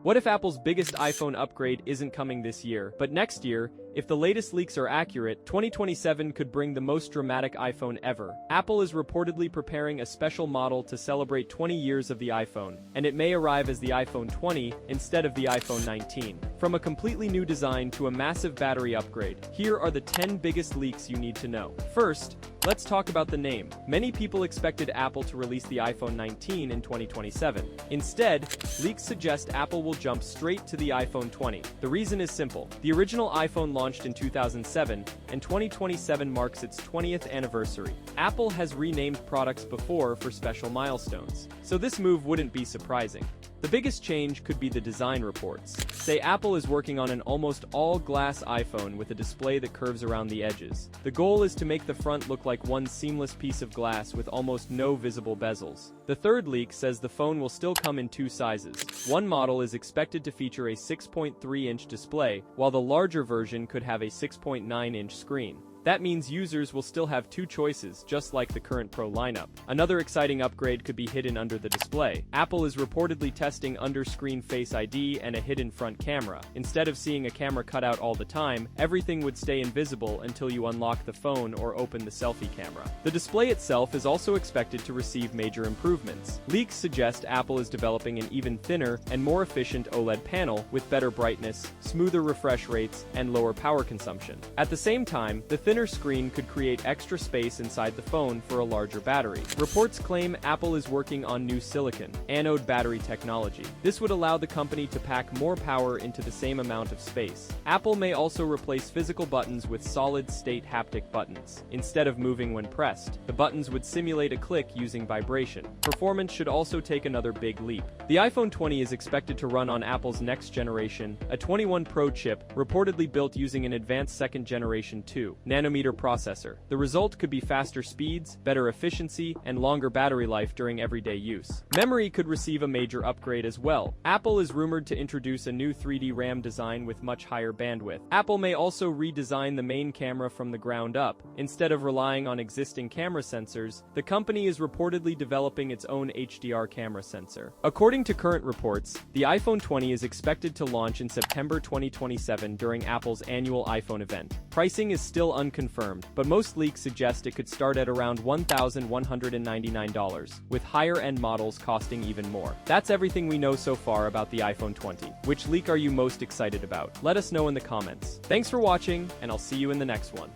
What if Apple's biggest iPhone upgrade isn't coming this year, but next year? If the latest leaks are accurate, 2027 could bring the most dramatic iPhone ever. Apple is reportedly preparing a special model to celebrate 20 years of the iPhone, and it may arrive as the iPhone 20 instead of the iPhone 19. From a completely new design to a massive battery upgrade, here are the 10 biggest leaks you need to know. First, let's talk about the name. Many people expected Apple to release the iPhone 19 in 2027. Instead, leaks suggest Apple will jump straight to the iPhone 20. The reason is simple. The original iPhone launched in 2007, and 2027 marks its 20th anniversary. Apple has renamed products before for special milestones, so this move wouldn't be surprising. The biggest change could be the design reports. Say Apple is working on an almost all-glass iPhone with a display that curves around the edges. The goal is to make the front look like one seamless piece of glass with almost no visible bezels. The third leak says the phone will still come in two sizes. One model is expected to feature a 6.3-inch display, while the larger version could have a 6.9-inch screen. That means users will still have two choices, just like the current Pro lineup. Another exciting upgrade could be hidden under the display. Apple is reportedly testing under-screen Face ID and a hidden front camera. Instead of seeing a camera cut out all the time, everything would stay invisible until you unlock the phone or open the selfie camera. The display itself is also expected to receive major improvements. Leaks suggest Apple is developing an even thinner and more efficient OLED panel with better brightness, smoother refresh rates, and lower power consumption. At the same time, the thinner screen could create extra space inside the phone for a larger battery. Reports claim Apple is working on new silicon-anode battery technology. This would allow the company to pack more power into the same amount of space. Apple may also replace physical buttons with solid-state haptic buttons. Instead of moving when pressed, the buttons would simulate a click using vibration. Performance should also take another big leap. The iPhone 20 is expected to run on Apple's next generation, A21 Pro chip, reportedly built using an advanced second-generation 2nm processor. The result could be faster speeds, better efficiency, and longer battery life during everyday use. Memory could receive a major upgrade as well. Apple is rumored to introduce a new 3D RAM design with much higher bandwidth. Apple may also redesign the main camera from the ground up. Instead of relying on existing camera sensors, the company is reportedly developing its own HDR camera sensor. According to current reports, the iPhone 20 is expected to launch in September 2027 during Apple's annual iPhone event. Pricing is still unconfirmed, but most leaks suggest it could start at around $1,199, with higher-end models costing even more. That's everything we know so far about the iPhone 20. Which leak are you most excited about? Let us know in the comments. Thanks for watching, and I'll see you in the next one.